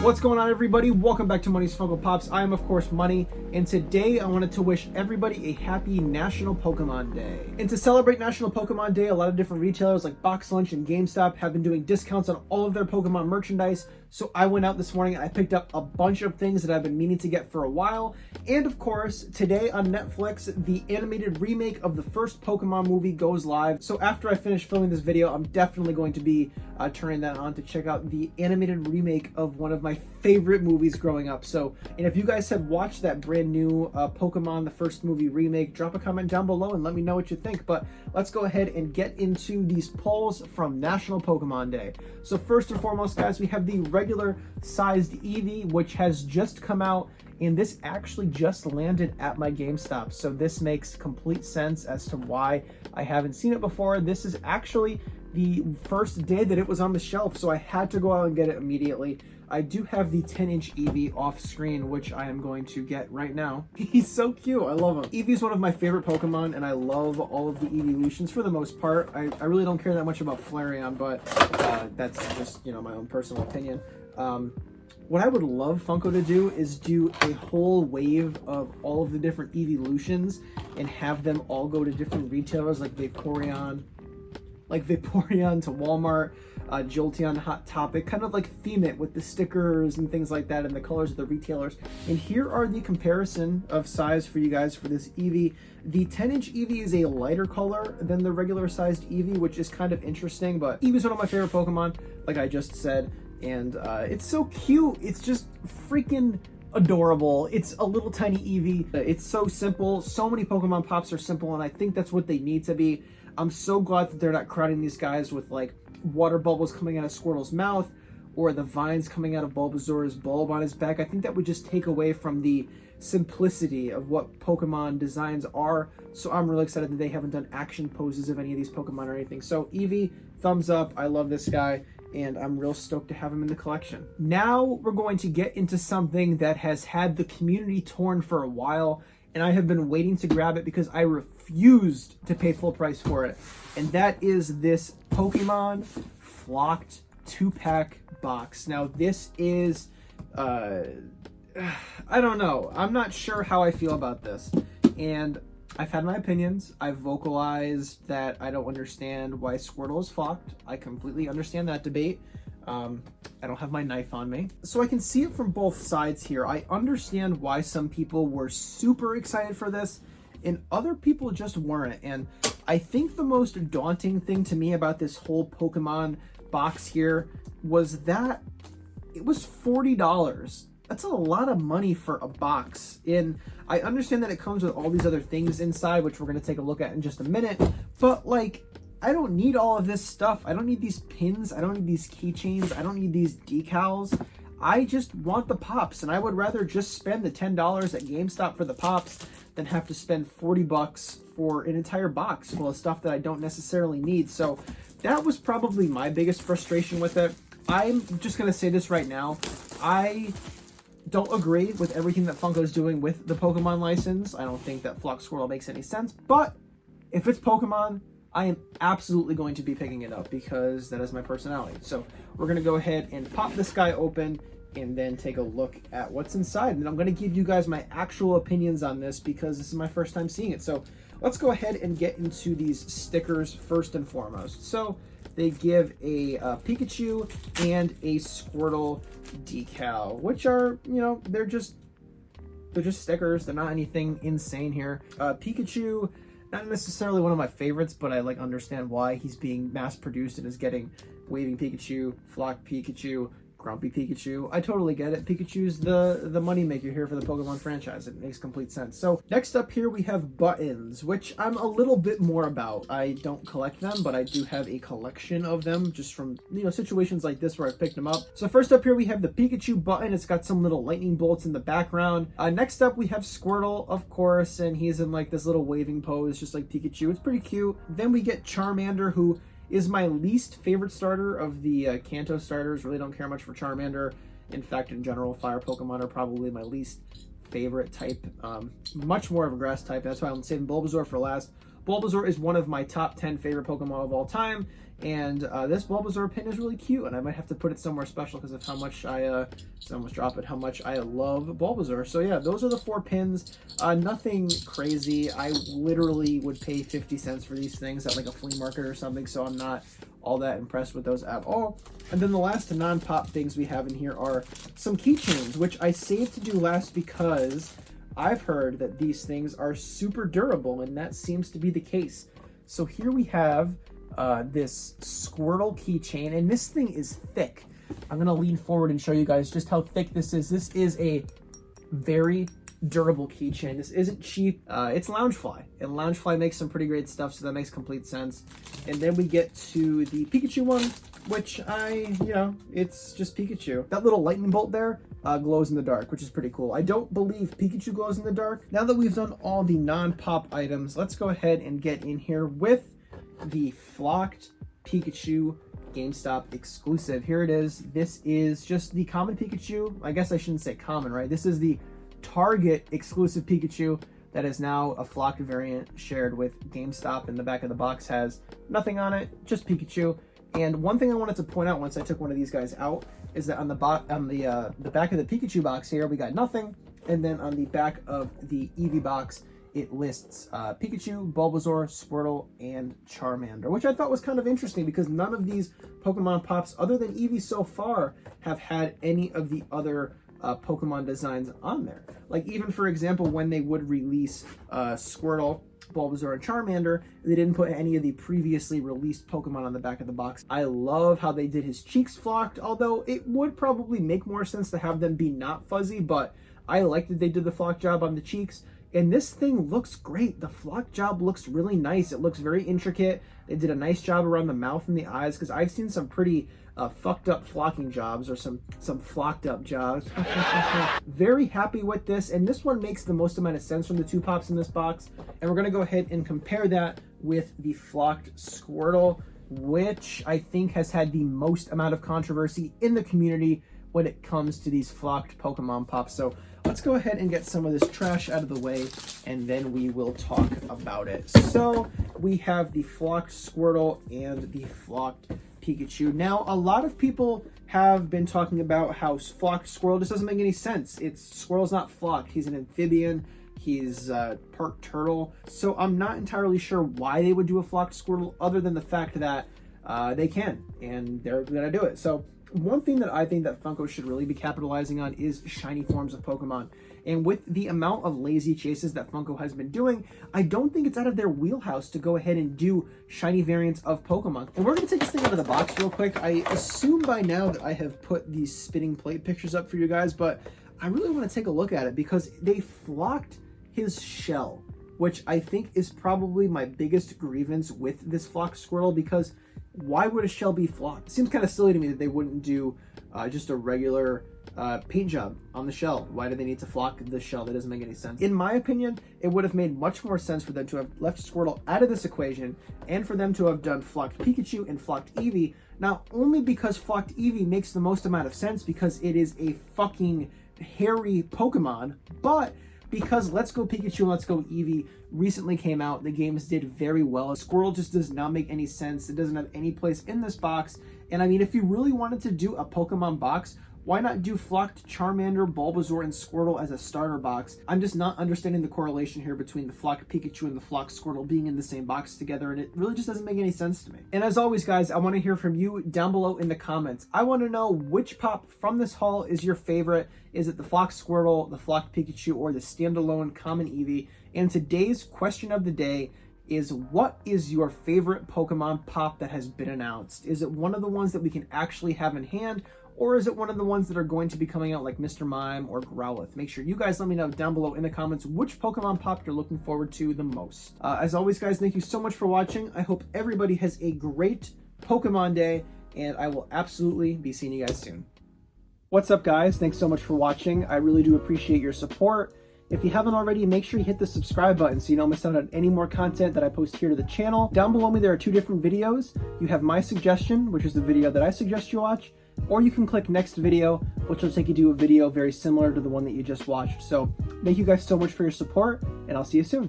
What's going on, everybody? Welcome back to Money's Funko Pops. I am, of course, Money, and today I wanted to wish everybody a happy National Pokemon Day. And to celebrate National Pokemon Day, a lot of different retailers like Box Lunch and GameStop have been doing discounts on all of their Pokemon merchandise. So I went out this morning and I picked up a bunch of things that I've been meaning to get for a while. And of course, today on Netflix, the animated remake of the first Pokemon movie goes live. So after I finish filming this video, I'm definitely going to be turning that on to check out the animated remake of one of my favorite movies growing up. So, and if you guys have watched that brand new Pokemon, the first movie remake, drop a comment down below and let me know what you think. But let's go ahead and get into these polls from National Pokemon Day. So first and foremost, guys, we have the regular sized Eevee, which has just come out, and this actually just landed at my GameStop. So this makes complete sense as to why I haven't seen it before. This is actually the first day that it was on the shelf, so I had to go out and get it immediately. I do have the 10-inch Eevee off screen, which I am going to get right now. He's so cute. I love him. Eevee's one of my favorite Pokemon, and I love all of the evolutions for the most part. I really don't care that much about Flareon, but that's just, my own personal opinion. What I would love Funko to do is do a whole wave of all of the different evolutions and have them all go to different retailers like Vaporeon to Walmart, Jolteon, Hot Topic, kind of like theme it with the stickers and things like that and the colors of the retailers. And here are the comparison of size for you guys for this Eevee. The 10-inch Eevee is a lighter color than the regular sized Eevee, which is kind of interesting, but Eevee's one of my favorite Pokemon, like I just said, and it's so cute. It's just freaking adorable. It's a little tiny Eevee. It's so simple. So many Pokemon Pops are simple, and I think that's what they need to be. I'm so glad that they're not crowding these guys with like water bubbles coming out of Squirtle's mouth or the vines coming out of Bulbasaur's bulb on his back. I think that would just take away from the simplicity of what Pokemon designs are. So I'm really excited that they haven't done action poses of any of these Pokemon or anything. So Eevee, thumbs up. I love this guy, and I'm real stoked to have him in the collection. Now we're going to get into something that has had the community torn for a while, and I have been waiting to grab it because I refused to pay full price for it. And that is this Pokemon Flocked 2-pack box. Now this is, I don't know. I'm not sure how I feel about this. And I've had my opinions. I've vocalized that I don't understand why Squirtle is flocked. I completely understand that debate. I don't have my knife on me, so I can see it from both sides here. I understand why some people were super excited for this and other people just weren't. And I think the most daunting thing to me about this whole Pokemon box here was that it was $40. That's a lot of money for a box. And I understand that it comes with all these other things inside, which we're going to take a look at in just a minute, but like, I don't need all of this stuff. I don't need these pins. I don't need these keychains. I don't need these decals. I just want the Pops, and I would rather just spend the $10 at GameStop for the Pops than have to spend $40 for an entire box full of stuff that I don't necessarily need. So that was probably my biggest frustration with it. I'm just going to say this right now. I don't agree with everything that Funko's doing with the Pokemon license. I don't think that Flock Squirtle makes any sense, but if it's Pokemon, I am absolutely going to be picking it up because that is my personality. So we're going to go ahead and pop this guy open and then take a look at what's inside. And I'm going to give you guys my actual opinions on this because this is my first time seeing it. So let's go ahead and get into these stickers first and foremost. So they give a Pikachu and a Squirtle decal, which are, they're just stickers. They're not anything insane here. Pikachu, not necessarily one of my favorites, but I understand why he's being mass produced and is getting Waving Pikachu, Flock Pikachu, Grumpy Pikachu. I totally get it. Pikachu's the money maker here for the Pokemon franchise. It makes complete sense. So next up here we have buttons, which I'm a little bit more about. I don't collect them, but I do have a collection of them just from situations like this where I've picked them up. So first up here we have the Pikachu button. It's got some little lightning bolts in the background. Next up we have Squirtle, of course, and he's in this little waving pose just like Pikachu. It's pretty cute. Then we get Charmander, who is my least favorite starter of the Kanto starters. Really don't care much for Charmander. In fact, in general, fire Pokemon are probably my least favorite type. Much more of a grass type. That's why I'm saving Bulbasaur for last. Bulbasaur is one of my top 10 favorite Pokemon of all time, and this Bulbasaur pin is really cute, and I might have to put it somewhere special because of how much I how much I love Bulbasaur. So yeah, those are the 4 pins. Nothing crazy. I literally would pay 50 cents for these things at like a flea market or something, so I'm not all that impressed with those at all. And then the last non-pop things we have in here are some keychains, which I saved to do last because I've heard that these things are super durable, and that seems to be the case. So here we have this Squirtle keychain, and this thing is thick. I'm gonna lean forward and show you guys just how thick this is. This is a very durable keychain. This isn't cheap. It's Loungefly, and Loungefly makes some pretty great stuff, so that makes complete sense. And then we get to the Pikachu one, which it's just Pikachu. That little lightning bolt there glows in the dark, which is pretty cool. I don't believe Pikachu glows in the dark. Now that we've done all the non-pop items, let's go ahead and get in here with the flocked Pikachu GameStop exclusive. Here it is. This is just the common Pikachu. I guess I shouldn't say common, right? This is the Target exclusive Pikachu that is now a flocked variant shared with GameStop, and the back of the box has nothing on it, just Pikachu. And one thing I wanted to point out once I took one of these guys out is that on the back of the Pikachu box here, we got nothing, and then on the back of the Eevee box, it lists Pikachu, Bulbasaur, Squirtle, and Charmander, which I thought was kind of interesting because none of these Pokemon Pops, other than Eevee so far, have had any of the other Pokemon designs on there. Like even, for example, when they would release Squirtle, Bulbasaur, and Charmander, they didn't put any of the previously released Pokemon on the back of the box. I love how they did his cheeks flocked, although it would probably make more sense to have them be not fuzzy, but I like that they did the flock job on the cheeks. And this thing looks great. The flock job looks really nice. It looks very intricate. They did a nice job around the mouth and the eyes, because I've seen some pretty fucked up flocking jobs, or some flocked up jobs. Very happy with this, and this one makes the most amount of sense from the 2 pops in this box. And we're gonna go ahead and compare that with the flocked Squirtle, which I think has had the most amount of controversy in the community when it comes to these flocked Pokemon Pops. So let's go ahead and get some of this trash out of the way, and then we will talk about it. So we have the flocked Squirtle and the flocked Pikachu. Now, a lot of people have been talking about how flocked Squirtle just doesn't make any sense. Squirtle's not flocked. He's an amphibian. He's part turtle. So I'm not entirely sure why they would do a flocked Squirtle, other than the fact that they can, and they're gonna do it. So one thing that I think that Funko should really be capitalizing on is shiny forms of Pokemon. And with the amount of lazy chases that Funko has been doing, I don't think it's out of their wheelhouse to go ahead and do shiny variants of Pokemon. And we're going to take this thing out of the box real quick. I assume by now that I have put these spinning plate pictures up for you guys, but I really want to take a look at it because they flocked his shell, which I think is probably my biggest grievance with this flocked Squirtle, because why would a shell be flocked? It seems kind of silly to me that they wouldn't do just a regular paint job on the shell. Why do they need to flock the shell? That doesn't make any sense. In my opinion, it would have made much more sense for them to have left Squirtle out of this equation, and for them to have done flocked Pikachu and flocked Eevee, not only because flocked Eevee makes the most amount of sense because it is a fucking hairy Pokemon, but because Let's Go Pikachu and Let's Go Eevee recently came out. The games did very well. Squirtle just does not make any sense. It doesn't have any place in this box. And I mean, if you really wanted to do a Pokemon box, why not do flocked Charmander, Bulbasaur, and Squirtle as a starter box? I'm just not understanding the correlation here between the flocked Pikachu and the flocked Squirtle being in the same box together, and it really just doesn't make any sense to me. And as always, guys, I want to hear from you down below in the comments. I want to know which pop from this haul is your favorite. Is it the flocked Squirtle, the flocked Pikachu, or the standalone common Eevee? And today's question of the day is, what is your favorite Pokemon pop that has been announced? Is it one of the ones that we can actually have in hand, or is it one of the ones that are going to be coming out like Mr. Mime or Growlithe? Make sure you guys let me know down below in the comments which Pokemon pop you're looking forward to the most. As always, guys, thank you so much for watching. I hope everybody has a great Pokemon day, and I will absolutely be seeing you guys soon. What's up, guys? Thanks so much for watching. I really do appreciate your support. If you haven't already, make sure you hit the subscribe button so you don't miss out on any more content that I post here to the channel. Down below me, there are 2 different videos. You have my suggestion, which is the video that I suggest you watch, or you can click next video, which will take you to a video very similar to the one that you just watched. So thank you guys so much for your support, and I'll see you soon.